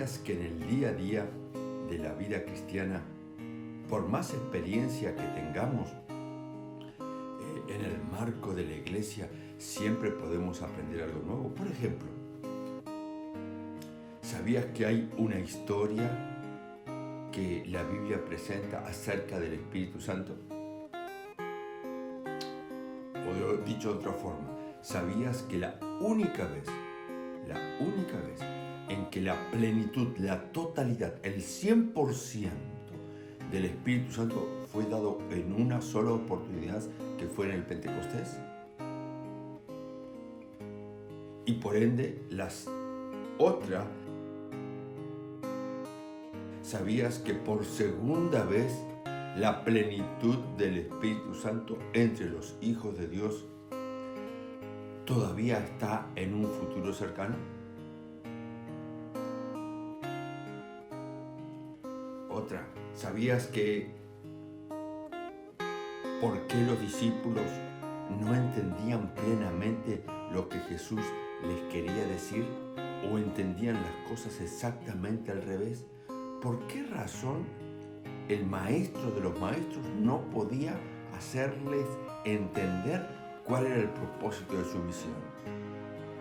¿Sabías que en el día a día de la vida cristiana, por más experiencia que tengamos, en el marco de la iglesia siempre podemos aprender algo nuevo? Por ejemplo, ¿sabías que hay una historia que la Biblia presenta acerca del Espíritu Santo? O dicho de otra forma, ¿sabías que la única vez en que la plenitud, la totalidad, el 100% del Espíritu Santo fue dado en una sola oportunidad, que fue en el Pentecostés? Y por ende, ¿sabías que por segunda vez la plenitud del Espíritu Santo entre los hijos de Dios todavía está en un futuro cercano? Otra, ¿sabías que por qué los discípulos no entendían plenamente lo que Jesús les quería decir o entendían las cosas exactamente al revés? ¿Por qué razón el maestro de los maestros no podía hacerles entender cuál era el propósito de su misión?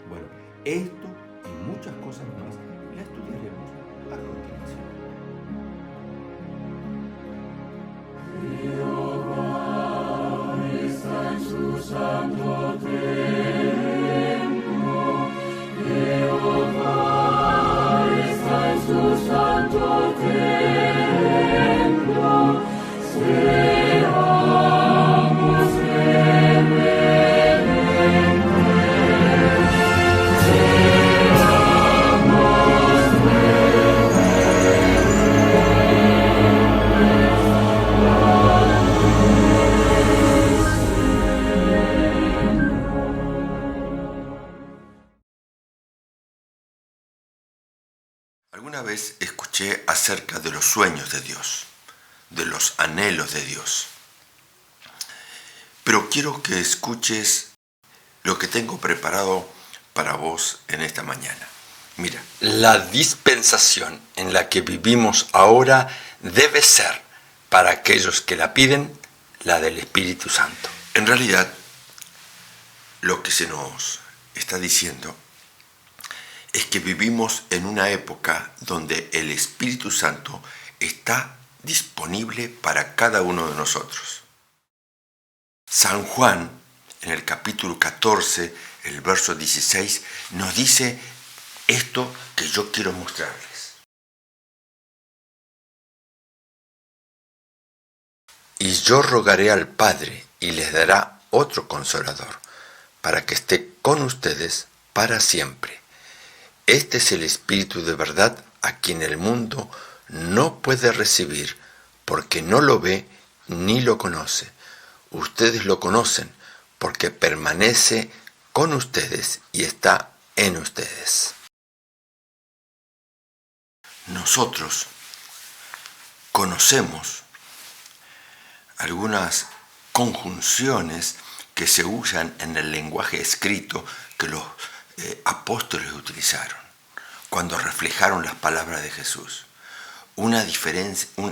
Bueno, esto y muchas cosas más las estudiaremos a continuación. Jehová está en su santo templo. Jehová está en su santo templo. Seamos reverentes. Alguna vez escuché acerca de los sueños de Dios, de los anhelos de Dios. Pero quiero que escuches lo que tengo preparado para vos en esta mañana. Mira, la dispensación en la que vivimos ahora debe ser, para aquellos que la piden, la del Espíritu Santo. En realidad, lo que se nos está diciendo es que vivimos en una época donde el Espíritu Santo está disponible para cada uno de nosotros. San Juan, en el capítulo 14, el verso 16, nos dice esto que yo quiero mostrarles. Y yo rogaré al Padre y les dará otro Consolador, para que esté con ustedes para siempre. Este es el Espíritu de verdad, a quien el mundo no puede recibir, porque no lo ve ni lo conoce. Ustedes lo conocen, porque permanece con ustedes y está en ustedes. Nosotros conocemos algunas conjunciones que se usan en el lenguaje escrito que los apóstoles utilizaron cuando reflejaron las palabras de Jesús.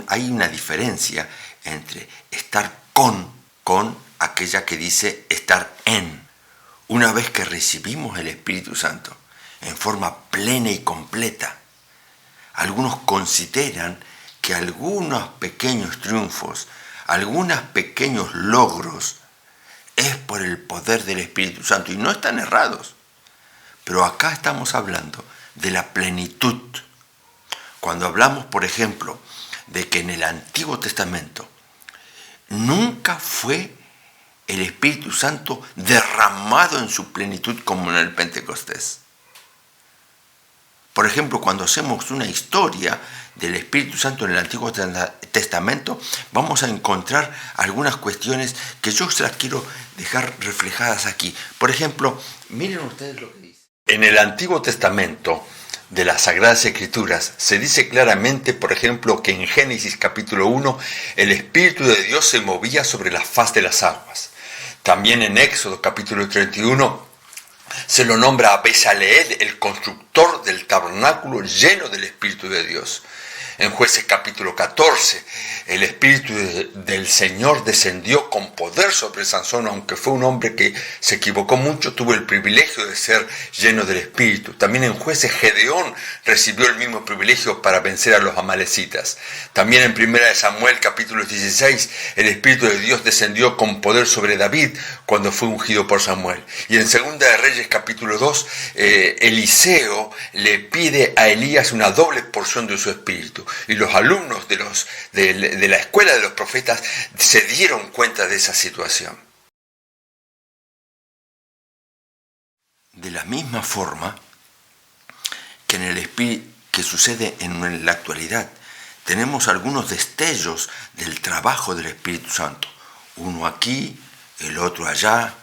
Hay una diferencia entre estar con aquella que dice estar en. Una vez que recibimos el Espíritu Santo en forma plena y completa, algunos consideran que algunos pequeños triunfos, algunos pequeños logros, es por el poder del Espíritu Santo, y no están errados. Pero acá estamos hablando de la plenitud. Cuando hablamos, por ejemplo, de que en el Antiguo Testamento nunca fue el Espíritu Santo derramado en su plenitud como en el Pentecostés. Por ejemplo, cuando hacemos una historia del Espíritu Santo en el Antiguo Testamento, vamos a encontrar algunas cuestiones que yo se las quiero dejar reflejadas aquí. Por ejemplo, miren ustedes lo que dice. En el Antiguo Testamento de las Sagradas Escrituras se dice claramente, por ejemplo, que en Génesis capítulo 1 el Espíritu de Dios se movía sobre la faz de las aguas. También en Éxodo capítulo 31 Se lo nombra a Bezaleel, el constructor del tabernáculo lleno del Espíritu de Dios. En Jueces capítulo 14, el Espíritu del Señor descendió con poder sobre Sansón, aunque fue un hombre que se equivocó mucho, tuvo el privilegio de ser lleno del Espíritu. También en Jueces, Gedeón recibió el mismo privilegio para vencer a los amalecitas. También en 1 Samuel capítulo 16, el Espíritu de Dios descendió con poder sobre David cuando fue ungido por Samuel. Y en 2 de Reyes capítulo 2, Eliseo le pide a Elías una doble porción de su Espíritu. Y los alumnos de la escuela de los profetas se dieron cuenta de esa situación. De la misma forma que en el Espíritu que sucede en la actualidad, tenemos algunos destellos del trabajo del Espíritu Santo. Uno aquí, el otro allá.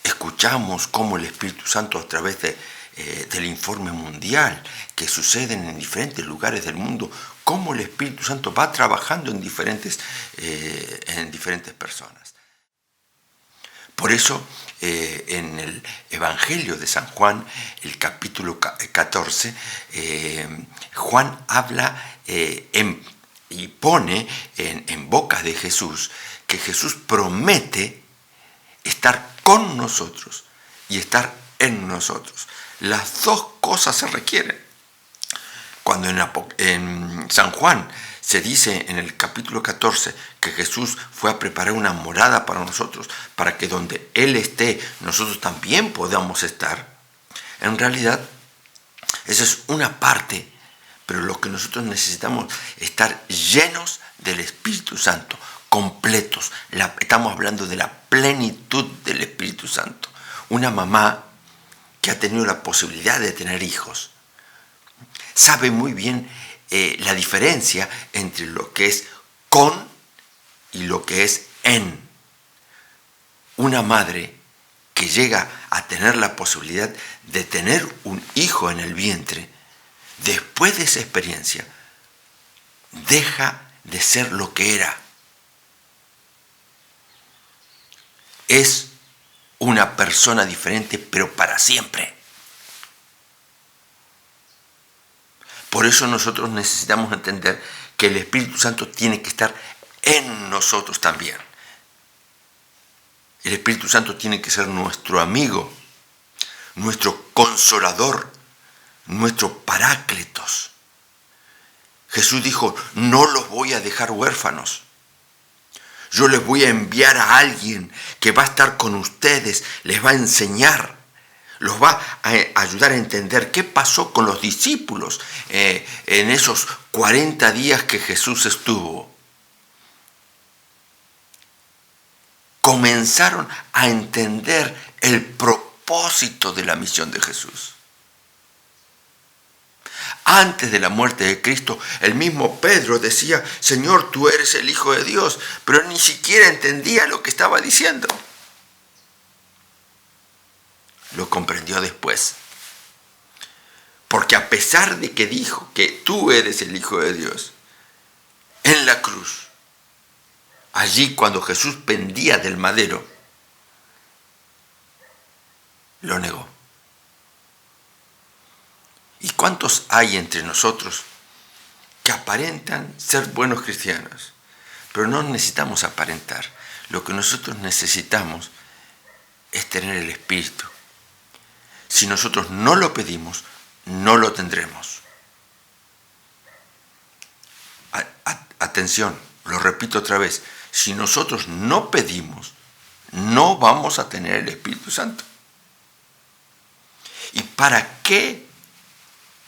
Escuchamos cómo el Espíritu Santo a través del informe mundial que suceden en diferentes lugares del mundo, cómo el Espíritu Santo va trabajando en diferentes personas. Por eso, en el Evangelio de San Juan, el capítulo 14, Juan habla y pone en boca de Jesús que Jesús promete estar con nosotros y estar en nosotros. Las dos cosas se requieren. Cuando en San Juan se dice en el capítulo 14 que Jesús fue a preparar una morada para nosotros, para que donde Él esté, nosotros también podamos estar, en realidad esa es una parte, pero lo que nosotros necesitamos es estar llenos del Espíritu Santo, completos. Estamos hablando de la plenitud del Espíritu Santo. Una mamá que ha tenido la posibilidad de tener hijos sabe muy bien la diferencia entre lo que es con y lo que es en. Una madre que llega a tener la posibilidad de tener un hijo en el vientre, después de esa experiencia, deja de ser lo que era. Es una persona diferente, pero para siempre. Por eso nosotros necesitamos entender que el Espíritu Santo tiene que estar en nosotros también. El Espíritu Santo tiene que ser nuestro amigo, nuestro consolador, nuestro paráclitos. Jesús dijo, no los voy a dejar huérfanos. Yo les voy a enviar a alguien que va a estar con ustedes, les va a enseñar, los va a ayudar a entender qué pasó con los discípulos en esos 40 días que Jesús estuvo. Comenzaron a entender el propósito de la misión de Jesús. Antes de la muerte de Cristo, el mismo Pedro decía, Señor, tú eres el Hijo de Dios, pero ni siquiera entendía lo que estaba diciendo. Lo comprendió después. Porque a pesar de que dijo que tú eres el Hijo de Dios, en la cruz, allí cuando Jesús pendía del madero, lo negó. ¿Y cuántos hay entre nosotros que aparentan ser buenos cristianos? Pero no necesitamos aparentar. Lo que nosotros necesitamos es tener el Espíritu. Si nosotros no lo pedimos, no lo tendremos. Atención, lo repito otra vez. Si nosotros no pedimos, no vamos a tener el Espíritu Santo. ¿Y para qué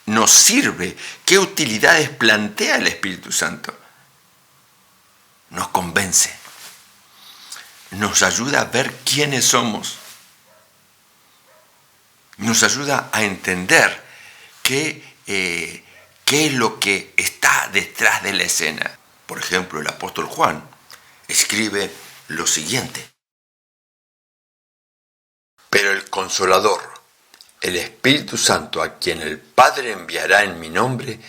nos sirve? ¿Qué utilidades plantea el Espíritu Santo? Nos convence. Nos ayuda a ver quiénes somos. Nos ayuda a entender qué es lo que está detrás de la escena. Por ejemplo, el apóstol Juan escribe lo siguiente. Pero el Consolador, el Espíritu Santo, a quien el Padre enviará en mi nombre,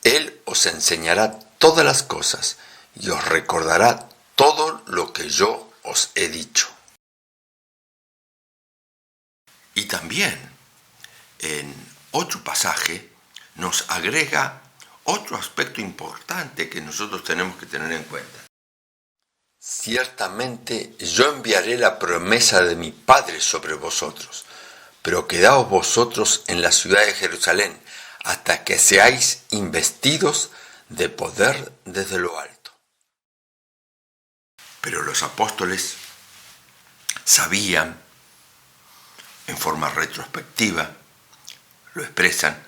Él os enseñará todas las cosas y os recordará todo lo que yo os he dicho. Y también también en otro pasaje nos agrega otro aspecto importante que nosotros tenemos que tener en cuenta. Ciertamente yo enviaré la promesa de mi Padre sobre vosotros, pero quedaos vosotros en la ciudad de Jerusalén hasta que seáis investidos de poder desde lo alto. Pero los apóstoles sabían, en forma retrospectiva, lo expresan,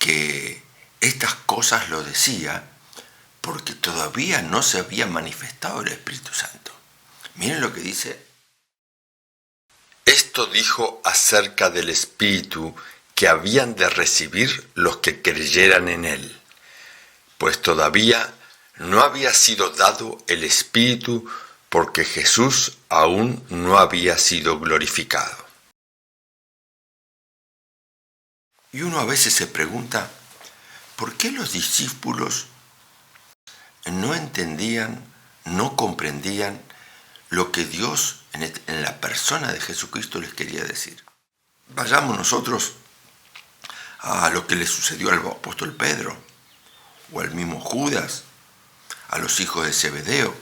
que estas cosas lo decía porque todavía no se había manifestado el Espíritu Santo. Miren lo que dice. Esto dijo acerca del Espíritu que habían de recibir los que creyeran en él, pues todavía no había sido dado el Espíritu porque Jesús aún no había sido glorificado. Y uno a veces se pregunta, ¿por qué los discípulos no entendían, no comprendían lo que Dios en la persona de Jesucristo les quería decir? Vayamos nosotros a lo que le sucedió al apóstol Pedro, o al mismo Judas, a los hijos de Zebedeo.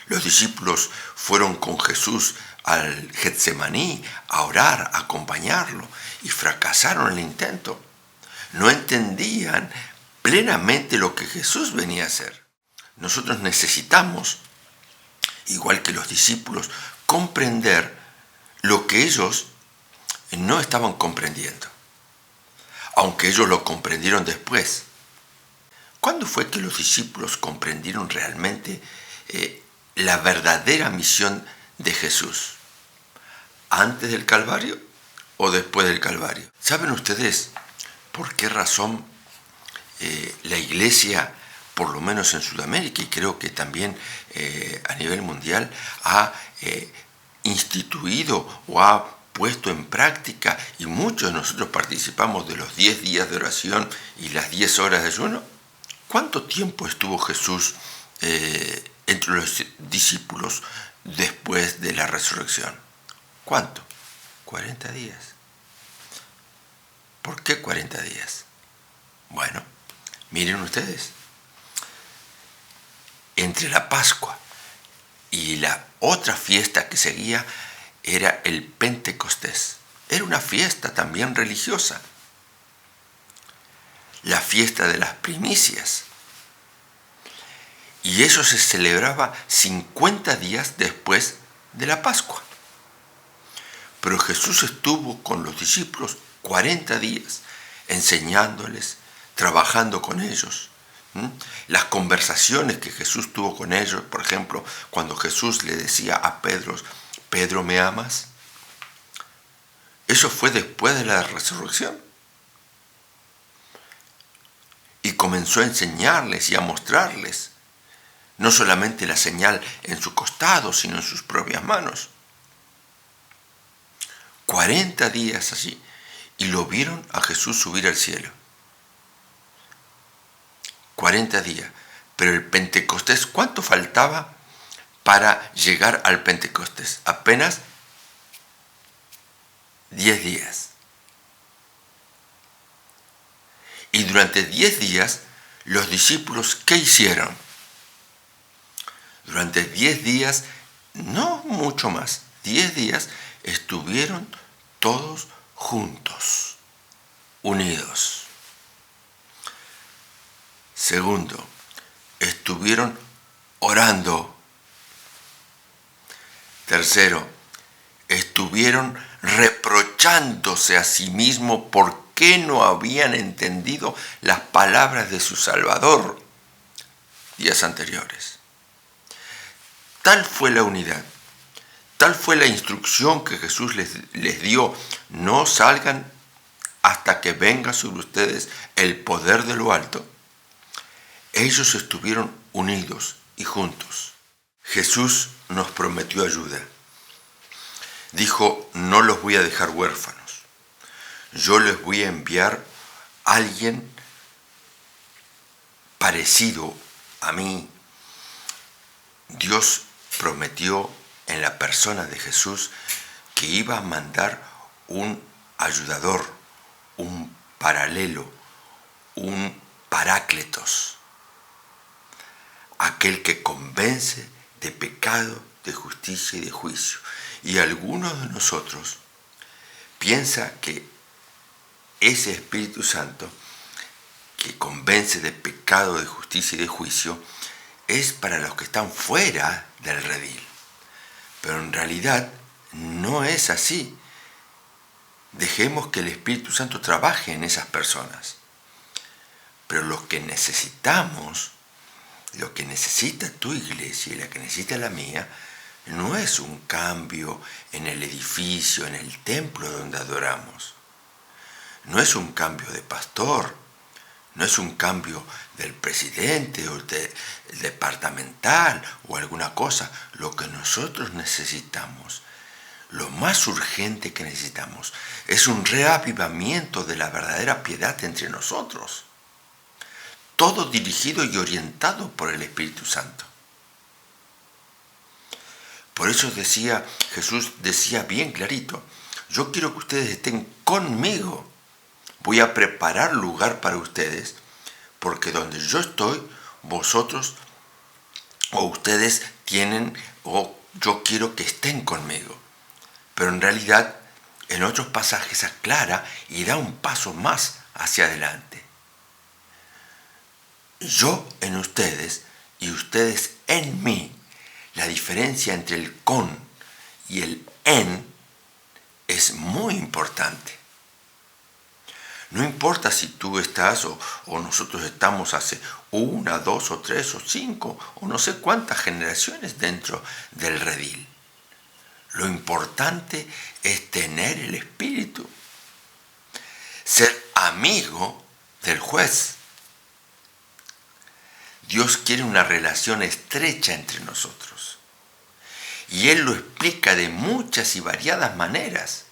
Los discípulos fueron con Jesús al Getsemaní a orar, a acompañarlo, y fracasaron en el intento. No entendían plenamente lo que Jesús venía a hacer. Nosotros necesitamos, igual que los discípulos, comprender lo que ellos no estaban comprendiendo, aunque ellos lo comprendieron después. ¿Cuándo fue que los discípulos comprendieron realmente la verdadera misión de Jesús? ¿Antes del Calvario o después del Calvario? ¿Saben ustedes por qué razón la Iglesia, por lo menos en Sudamérica y creo que también a nivel mundial, ha instituido o ha puesto en práctica, y muchos de nosotros participamos de los 10 días de oración y las 10 horas de ayuno? ¿Cuánto tiempo estuvo Jesús entre los discípulos después de la resurrección? ¿Cuánto? 40 días. ¿Por qué 40 días? Bueno, miren ustedes, entre la Pascua y la otra fiesta que seguía era el Pentecostés. Era una fiesta también religiosa, la fiesta de las primicias. Y eso se celebraba 50 días después de la Pascua. Pero Jesús estuvo con los discípulos 40 días, enseñándoles, trabajando con ellos. Las conversaciones que Jesús tuvo con ellos, por ejemplo, cuando Jesús le decía a Pedro, ¿Pedro, me amas? Eso fue después de la resurrección. Y comenzó a enseñarles y a mostrarles no solamente la señal en su costado, sino en sus propias manos. 40 días allí, y lo vieron a Jesús subir al cielo. 40 días. Pero el Pentecostés, ¿cuánto faltaba para llegar al Pentecostés? Apenas 10 días. Y durante 10 días, los discípulos, ¿qué hicieron? Durante 10 días, no mucho más, 10 días estuvieron todos juntos, unidos. Segundo, estuvieron orando. Tercero, estuvieron reprochándose a sí mismos por qué no habían entendido las palabras de su Salvador días anteriores. Tal fue la unidad, tal fue la instrucción que Jesús les dio: no salgan hasta que venga sobre ustedes el poder de lo alto. Ellos estuvieron unidos y juntos. Jesús nos prometió ayuda. Dijo, no los voy a dejar huérfanos. Yo les voy a enviar a alguien parecido a mí. Dios prometió en la persona de Jesús que iba a mandar un ayudador, un paralelo, un parácletos, aquel que convence de pecado, de justicia y de juicio. Y algunos de nosotros piensan que ese Espíritu Santo que convence de pecado, de justicia y de juicio es para los que están fuera del redil. Pero en realidad no es así. Dejemos que el Espíritu Santo trabaje en esas personas. Pero lo que necesitamos, lo que necesita tu iglesia y la que necesita la mía, no es un cambio en el edificio, en el templo donde adoramos. No es un cambio de pastor, no es un cambio del presidente o del departamental o alguna cosa. Lo que nosotros necesitamos, lo más urgente que necesitamos, es un reavivamiento de la verdadera piedad entre nosotros. Todo dirigido y orientado por el Espíritu Santo. Por eso Jesús decía bien clarito, yo quiero que ustedes estén conmigo. Voy a preparar lugar para ustedes, porque donde yo estoy, vosotros o ustedes tienen, o yo quiero que estén conmigo. Pero en realidad, en otros pasajes aclara y da un paso más hacia adelante. Yo en ustedes y ustedes en mí. La diferencia entre el con y el en es muy importante. No importa si tú estás o nosotros estamos hace 1, 2 o 3 o 5 o no sé cuántas generaciones dentro del redil. Lo importante es tener el Espíritu, ser amigo del juez. Dios quiere una relación estrecha entre nosotros. Y Él lo explica de muchas y variadas maneras.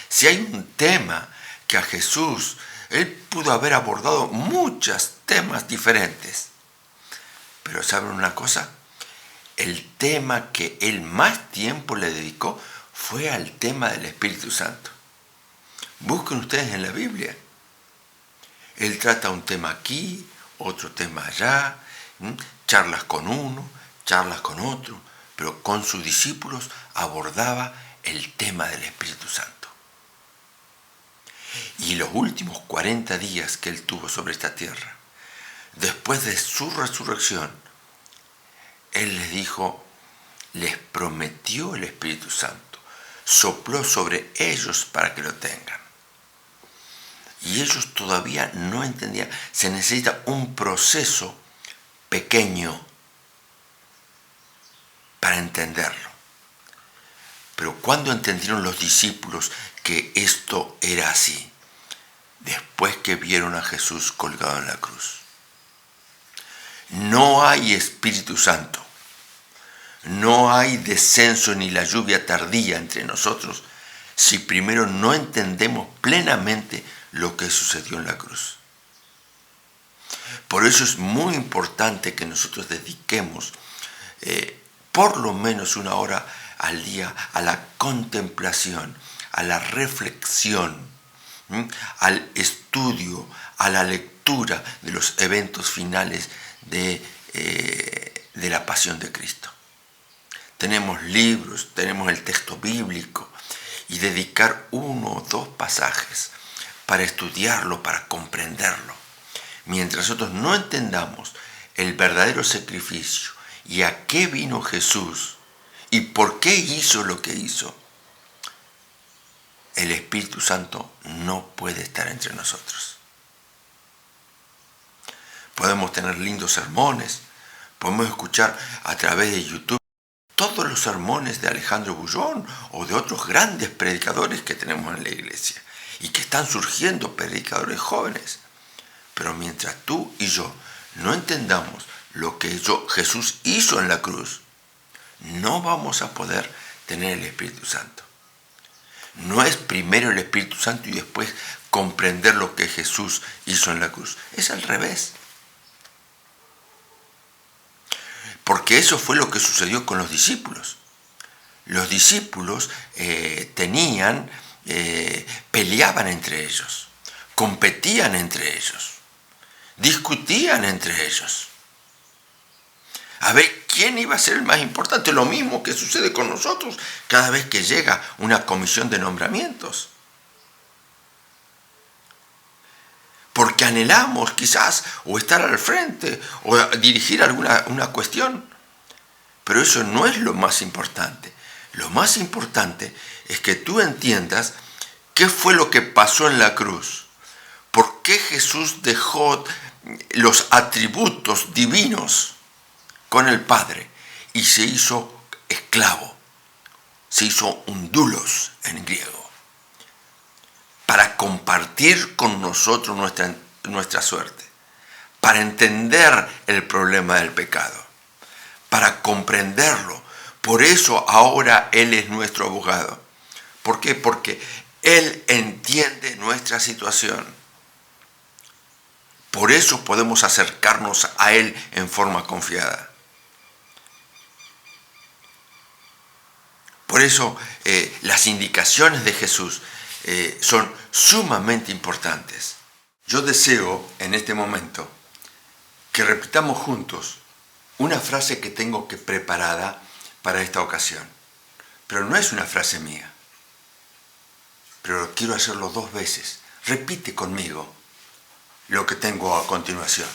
Si hay un tema que a Jesús, Él pudo haber abordado muchos temas diferentes. Pero ¿saben una cosa? El tema que Él más tiempo le dedicó fue al tema del Espíritu Santo. Busquen ustedes en la Biblia. Él trata un tema aquí, otro tema allá, charlas con uno, charlas con otro, pero con sus discípulos abordaba el tema del Espíritu Santo. Y los últimos 40 días que Él tuvo sobre esta tierra, después de su resurrección, Él les dijo, les prometió el Espíritu Santo, sopló sobre ellos para que lo tengan. Y ellos todavía no entendían. Se necesita un proceso pequeño para entenderlo. Pero ¿cuándo entendieron los discípulos que esto era así? Después que vieron a Jesús colgado en la cruz. No hay Espíritu Santo. No hay descenso ni la lluvia tardía entre nosotros si primero no entendemos plenamente lo que sucedió en la cruz. Por eso es muy importante que nosotros dediquemos por lo menos 1 hora al día a la contemplación, a la reflexión, al estudio, a la lectura de los eventos finales de la pasión de Cristo. Tenemos libros, tenemos el texto bíblico y dedicar 1 o 2 pasajes para estudiarlo, para comprenderlo. Mientras nosotros no entendamos el verdadero sacrificio y a qué vino Jesús y por qué hizo lo que hizo, el Espíritu Santo no puede estar entre nosotros. Podemos tener lindos sermones, podemos escuchar a través de YouTube todos los sermones de Alejandro Bullón o de otros grandes predicadores que tenemos en la iglesia y que están surgiendo predicadores jóvenes. Pero mientras tú y yo no entendamos lo que Jesús hizo en la cruz, no vamos a poder tener el Espíritu Santo. No es primero el Espíritu Santo y después comprender lo que Jesús hizo en la cruz. Es al revés. Porque eso fue lo que sucedió con los discípulos. los discípulos peleaban entre ellos, competían entre ellos, discutían entre ellos. A ver quién iba a ser el más importante. Lo mismo que sucede con nosotros cada vez que llega una comisión de nombramientos. Porque anhelamos quizás o estar al frente o dirigir una cuestión. Pero eso no es lo más importante. Lo más importante es que tú entiendas qué fue lo que pasó en la cruz. ¿Por qué Jesús dejó los atributos divinos con el Padre y se hizo esclavo? Se hizo un doulos en griego, para compartir con nosotros nuestra suerte, para entender el problema del pecado, para comprenderlo. Por eso ahora Él es nuestro abogado. ¿Por qué? Porque Él entiende nuestra situación. Por eso podemos acercarnos a Él en forma confiada. Por eso las indicaciones de Jesús son sumamente importantes. Yo deseo en este momento que repitamos juntos una frase que tengo preparada para esta ocasión. Pero no es una frase mía. Pero quiero hacerlo 2 veces. Repite conmigo lo que tengo a continuación.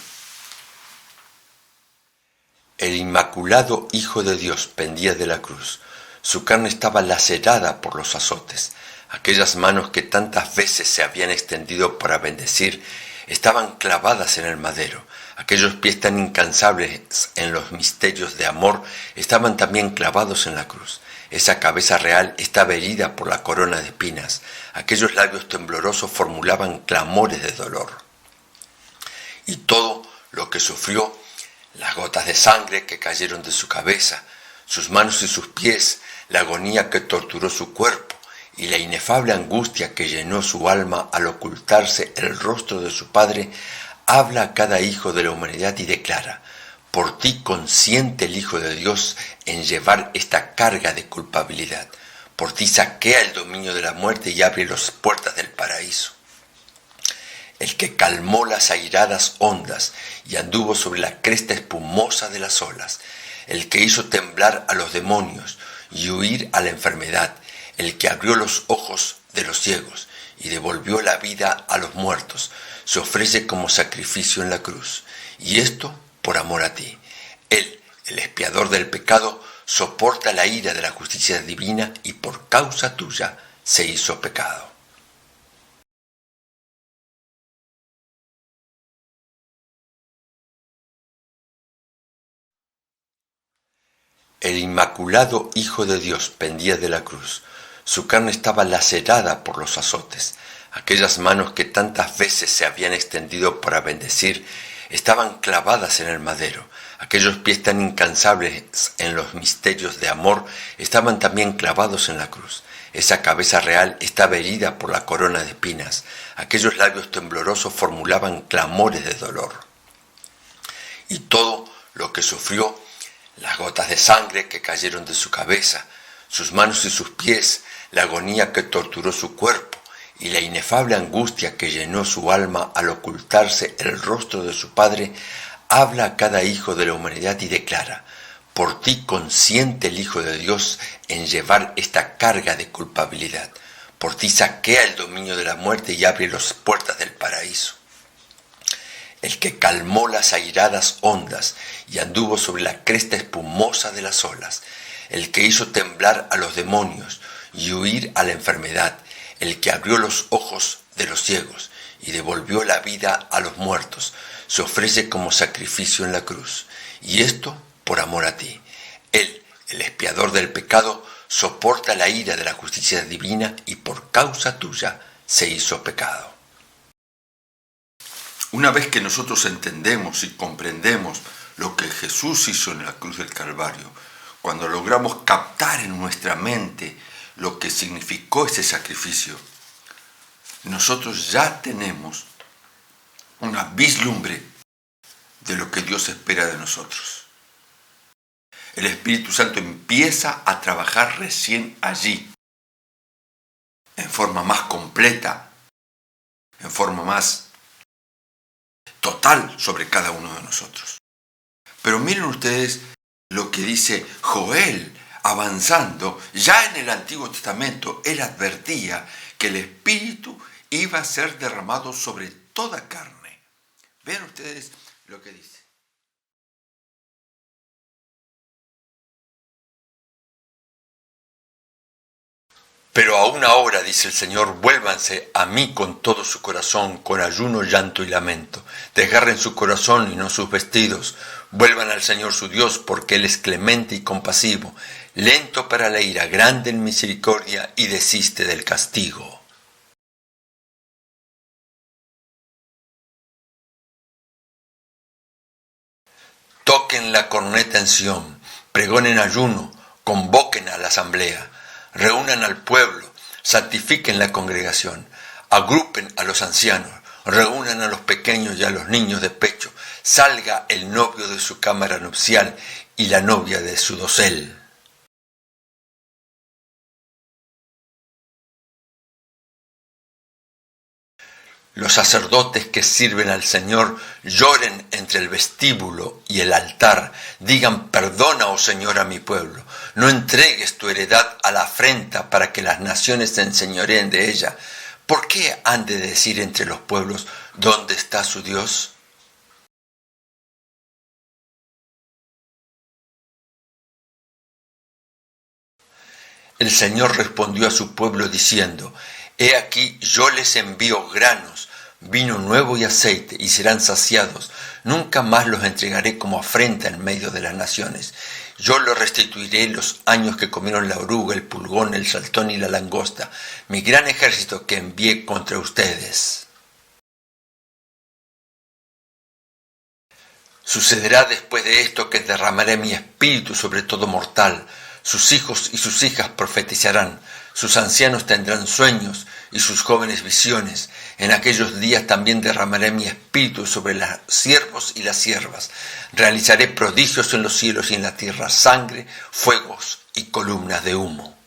El Inmaculado Hijo de Dios pendía de la cruz. Su carne estaba lacerada por los azotes. Aquellas manos que tantas veces se habían extendido para bendecir estaban clavadas en el madero. Aquellos pies tan incansables en los misterios de amor estaban también clavados en la cruz. Esa cabeza real estaba herida por la corona de espinas. Aquellos labios temblorosos formulaban clamores de dolor. Y todo lo que sufrió, las gotas de sangre que cayeron de su cabeza, sus manos y sus pies, la agonía que torturó su cuerpo y la inefable angustia que llenó su alma al ocultarse el rostro de su Padre, habla a cada hijo de la humanidad y declara: por ti consiente el Hijo de Dios en llevar esta carga de culpabilidad. Por ti saquea el dominio de la muerte y abre las puertas del paraíso. El que calmó las airadas ondas y anduvo sobre la cresta espumosa de las olas. El que hizo temblar a los demonios y huir a la enfermedad. El que abrió los ojos de los ciegos y devolvió la vida a los muertos, se ofrece como sacrificio en la cruz. Y esto por amor a ti. Él, el expiador del pecado, soporta la ira de la justicia divina y por causa tuya se hizo pecado. El Inmaculado Hijo de Dios pendía de la cruz. Su carne estaba lacerada por los azotes. Aquellas manos que tantas veces se habían extendido para bendecir estaban clavadas en el madero. Aquellos pies tan incansables en los misterios de amor estaban también clavados en la cruz. Esa cabeza real estaba herida por la corona de espinas. Aquellos labios temblorosos formulaban clamores de dolor. Y todo lo que sufrió, las gotas de sangre que cayeron de su cabeza, sus manos y sus pies, la agonía que torturó su cuerpo y la inefable angustia que llenó su alma al ocultarse el rostro de su Padre, habla a cada hijo de la humanidad y declara: por ti consiente el Hijo de Dios en llevar esta carga de culpabilidad. Por ti saquea el dominio de la muerte y abre las puertas del paraíso. El que calmó las airadas ondas y anduvo sobre la cresta espumosa de las olas. El que hizo temblar a los demonios y huir a la enfermedad. El que abrió los ojos de los ciegos y devolvió la vida a los muertos, se ofrece como sacrificio en la cruz. Y esto por amor a ti. Él, el expiador del pecado, soporta la ira de la justicia divina y por causa tuya se hizo pecado. Una vez que nosotros entendemos y comprendemos lo que Jesús hizo en la cruz del Calvario, cuando logramos captar en nuestra mente lo que significó ese sacrificio, nosotros ya tenemos una vislumbre de lo que Dios espera de nosotros. El Espíritu Santo empieza a trabajar recién allí, en forma más completa, en forma más total sobre cada uno de nosotros. Pero miren ustedes lo que dice Joel, avanzando. Ya en el Antiguo Testamento él advertía que el Espíritu iba a ser derramado sobre toda carne. Vean ustedes lo que dice. Pero aún ahora, dice el Señor, vuélvanse a mí con todo su corazón, con ayuno, llanto y lamento. Desgarren su corazón y no sus vestidos. Vuelvan al Señor su Dios, porque Él es clemente y compasivo, lento para la ira, grande en misericordia y desiste del castigo. Toquen la corneta en Sión, pregonen ayuno, convoquen a la asamblea. Reúnan al pueblo, santifiquen la congregación, agrupen a los ancianos, reúnan a los pequeños y a los niños de pecho, salga el novio de su cámara nupcial y la novia de su dosel. Los sacerdotes que sirven al Señor lloren entre el vestíbulo y el altar. Digan, perdona, oh Señor, a mi pueblo. No entregues tu heredad a la afrenta para que las naciones se enseñoreen de ella. ¿Por qué han de decir entre los pueblos, ¿dónde está su Dios? El Señor respondió a su pueblo diciendo, he aquí yo les envío granos, vino nuevo y aceite, y serán saciados. Nunca más los entregaré como afrenta en medio de las naciones. Yo les restituiré los años que comieron la oruga, el pulgón, el saltón y la langosta, mi gran ejército que envié contra ustedes. Sucederá después de esto que derramaré mi espíritu sobre todo mortal. Sus hijos y sus hijas profetizarán, sus ancianos tendrán sueños y sus jóvenes visiones. En aquellos días también derramaré mi espíritu sobre los siervos y las siervas. Realizaré prodigios en los cielos y en la tierra, sangre, fuegos y columnas de humo.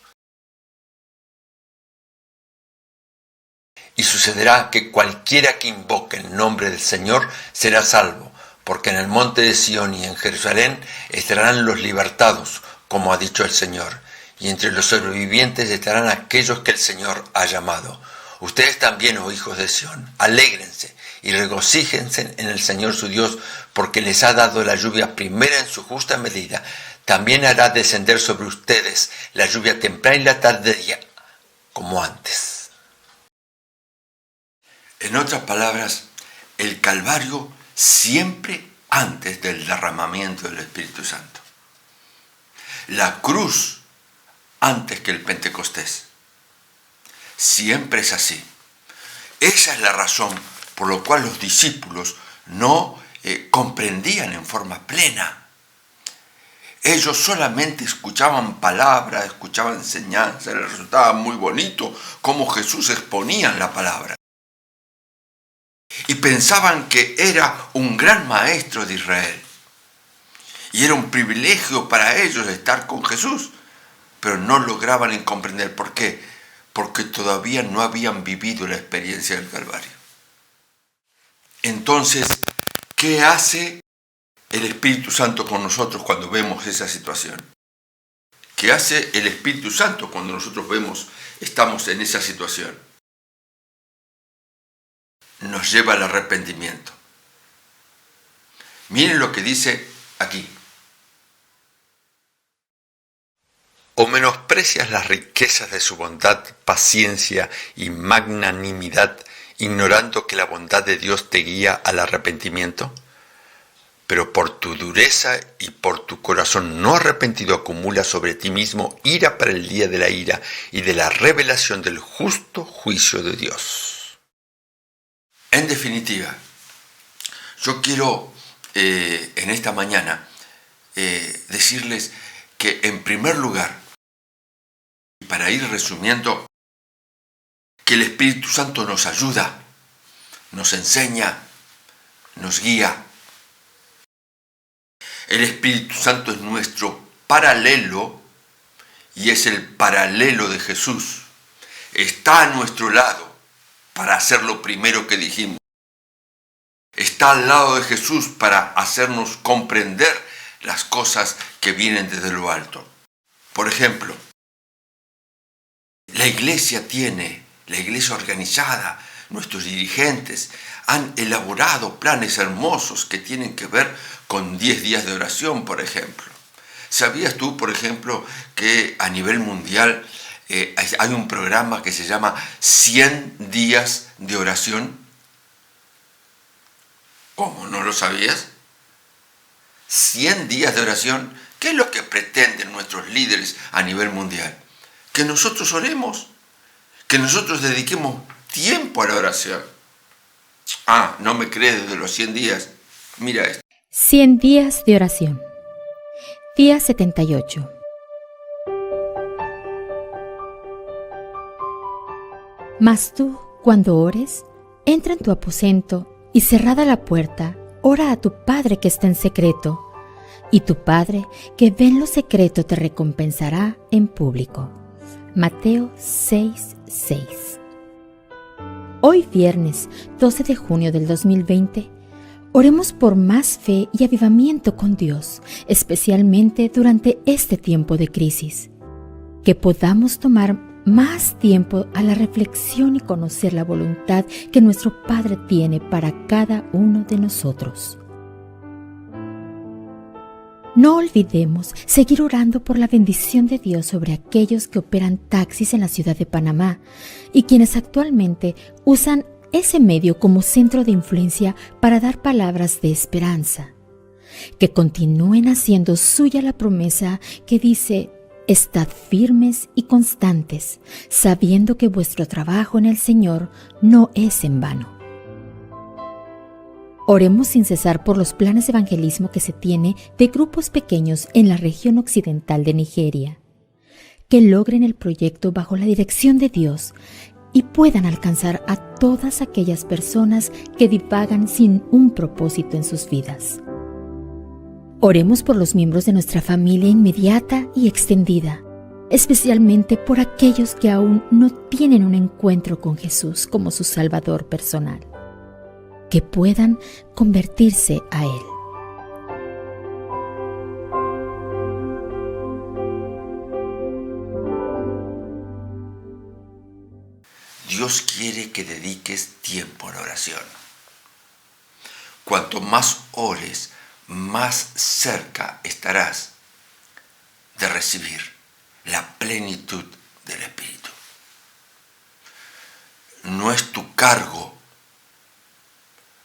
Y sucederá que cualquiera que invoque el nombre del Señor será salvo, porque en el monte de Sión y en Jerusalén estarán los libertados, como ha dicho el Señor, y entre los sobrevivientes estarán aquellos que el Señor ha llamado. Ustedes también, oh hijos de Sión, alégrense y regocíjense en el Señor su Dios, porque les ha dado la lluvia primera en su justa medida. También hará descender sobre ustedes la lluvia temprana y la tarde, como antes. En otras palabras, el Calvario siempre antes del derramamiento del Espíritu Santo. La cruz antes que el Pentecostés. Siempre es así. Esa es la razón por la cual los discípulos no comprendían en forma plena. Ellos solamente escuchaban palabras, escuchaban enseñanzas, les resultaba muy bonito cómo Jesús exponía la palabra. Y pensaban que era un gran maestro de Israel. Y era un privilegio para ellos estar con Jesús, pero no lograban comprender. ¿Por qué? Porque todavía no habían vivido la experiencia del Calvario. Entonces, ¿qué hace el Espíritu Santo con nosotros cuando vemos esa situación? ¿Qué hace el Espíritu Santo cuando nosotros estamos en esa situación? Nos lleva al arrepentimiento. Miren lo que dice aquí. ¿O menosprecias las riquezas de su bondad, paciencia y magnanimidad, ignorando que la bondad de Dios te guía al arrepentimiento? Pero por tu dureza y por tu corazón no arrepentido acumulas sobre ti mismo ira para el día de la ira y de la revelación del justo juicio de Dios. En definitiva, yo quiero en esta mañana decirles que en primer lugar, y para ir resumiendo, que el Espíritu Santo nos ayuda, nos enseña, nos guía. El Espíritu Santo es nuestro paralelo y es el paralelo de Jesús. Está a nuestro lado para hacer lo primero que dijimos. Está al lado de Jesús para hacernos comprender las cosas que vienen desde lo alto. Por ejemplo, la iglesia organizada, nuestros dirigentes han elaborado planes hermosos que tienen que ver con 10 días de oración, por ejemplo. ¿Sabías tú, por ejemplo, que a nivel mundial hay un programa que se llama 100 días de oración? ¿Cómo? ¿No lo sabías? 100 días de oración. ¿Qué es lo que pretenden nuestros líderes a nivel mundial? Que nosotros oremos, que nosotros dediquemos tiempo a la oración. Ah, ¿no me crees de los 100 días? Mira esto. 100 días de oración. Día 78. Mas tú, cuando ores, entra en tu aposento y cerrada la puerta, ora a tu Padre que está en secreto, y tu Padre que ve en lo secreto te recompensará en público. Mateo 6:6. Hoy viernes 12 de junio del 2020, oremos por más fe y avivamiento con Dios, especialmente durante este tiempo de crisis. Que podamos tomar más tiempo a la reflexión y conocer la voluntad que nuestro Padre tiene para cada uno de nosotros. No olvidemos seguir orando por la bendición de Dios sobre aquellos que operan taxis en la ciudad de Panamá y quienes actualmente usan ese medio como centro de influencia para dar palabras de esperanza. Que continúen haciendo suya la promesa que dice: estad firmes y constantes, sabiendo que vuestro trabajo en el Señor no es en vano. Oremos sin cesar por los planes de evangelismo que se tiene de grupos pequeños en la región occidental de Nigeria, que logren el proyecto bajo la dirección de Dios y puedan alcanzar a todas aquellas personas que divagan sin un propósito en sus vidas. Oremos por los miembros de nuestra familia inmediata y extendida, especialmente por aquellos que aún no tienen un encuentro con Jesús como su Salvador personal, que puedan convertirse a Él. Dios quiere que dediques tiempo a la oración. Cuanto más ores, más cerca estarás de recibir la plenitud del Espíritu. No es tu cargo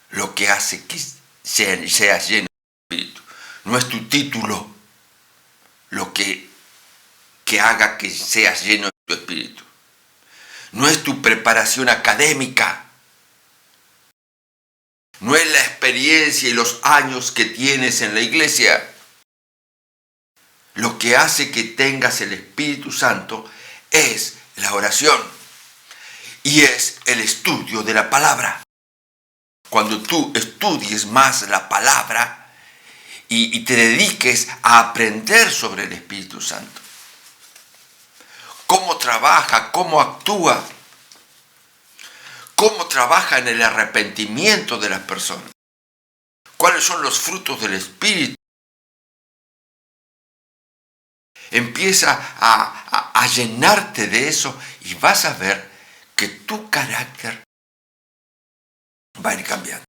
lo que hace que seas lleno del Espíritu. No es tu título lo que haga que seas lleno de tu Espíritu. No es tu preparación académica. No es la experiencia y los años que tienes en la iglesia. Lo que hace que tengas el Espíritu Santo es la oración y es el estudio de la palabra. Cuando tú estudies más la palabra y te dediques a aprender sobre el Espíritu Santo, cómo trabaja, cómo actúa, cómo trabaja en el arrepentimiento de las personas, cuáles son los frutos del Espíritu. Empieza a llenarte de eso y vas a ver que tu carácter va a ir cambiando.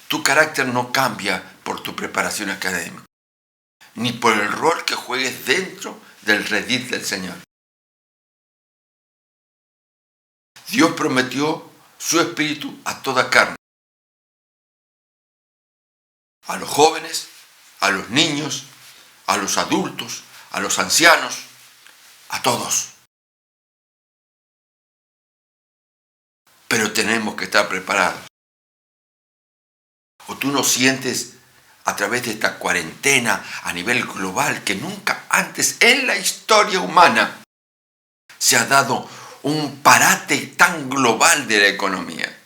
Tu carácter no cambia por tu preparación académica, ni por el rol que juegues dentro del redil del Señor. Dios prometió su Espíritu a toda carne, a los jóvenes, a los niños, a los adultos, a los ancianos, a todos. Pero tenemos que estar preparados. ¿O tú no sientes a través de esta cuarentena a nivel global que nunca antes en la historia humana se ha dado un parate tan global de la economía?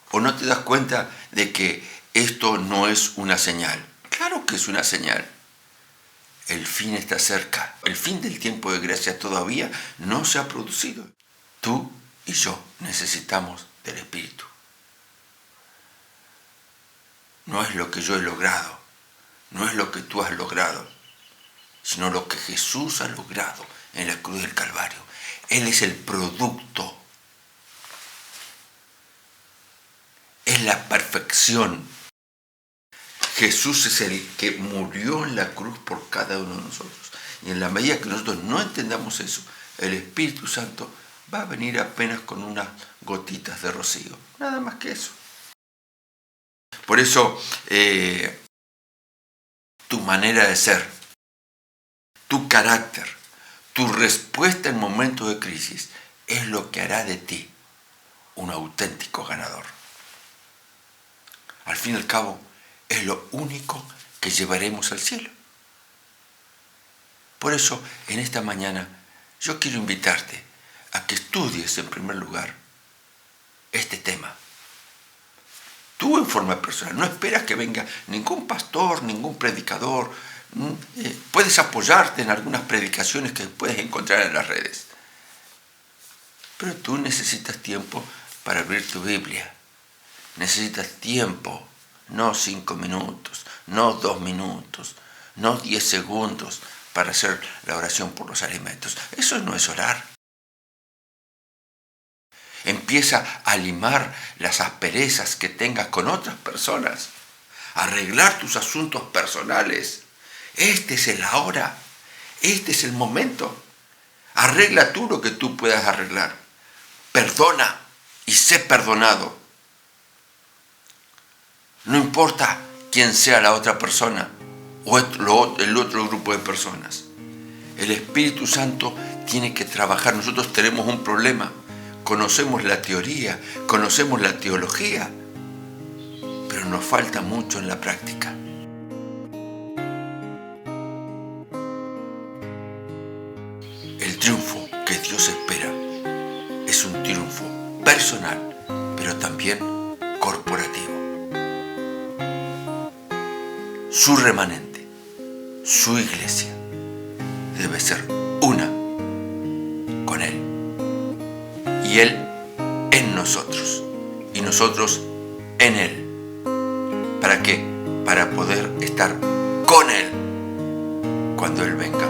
¿O no te das cuenta de que esto no es una señal? Claro Claro que es una señal. El fin está cerca. El fin del tiempo de gracia todavía no se ha producido. Tú y yo necesitamos del Espíritu. No es lo que yo he logrado, no es lo que tú has logrado, sino lo que Jesús ha logrado en la cruz del Calvario. Él es el producto. Es la perfección. Jesús es el que murió en la cruz por cada uno de nosotros. Y en la medida que nosotros no entendamos eso, el Espíritu Santo va a venir apenas con unas gotitas de rocío. Nada más que eso. Por eso, tu manera de ser, tu carácter, tu respuesta en momentos de crisis es lo que hará de ti un auténtico ganador. Al fin y al cabo, es lo único que llevaremos al cielo. Por eso, en esta mañana, yo quiero invitarte a que estudies en primer lugar este tema. Tú en forma personal, no esperas que venga ningún pastor, ningún predicador. Puedes apoyarte en algunas predicaciones que puedes encontrar en las redes. Pero tú necesitas tiempo para abrir tu Biblia. Necesitas tiempo, no 5 minutos, no 2 minutos, no 10 segundos para hacer la oración por los alimentos. Eso no es orar. Empieza a limar las asperezas que tengas con otras personas. Arreglar tus asuntos personales. Este es el ahora. Este es el momento. Arregla tú lo que tú puedas arreglar. Perdona y sé perdonado. No importa quién sea la otra persona o el otro grupo de personas. El Espíritu Santo tiene que trabajar. Nosotros tenemos un problema. Conocemos la teoría, conocemos la teología, pero nos falta mucho en la práctica. El triunfo que Dios espera es un triunfo personal, pero también corporativo. Su remanente, su iglesia, debe ser una con Él. Y Él en nosotros. Y nosotros en Él. ¿Para qué? Para poder estar con Él cuando Él venga.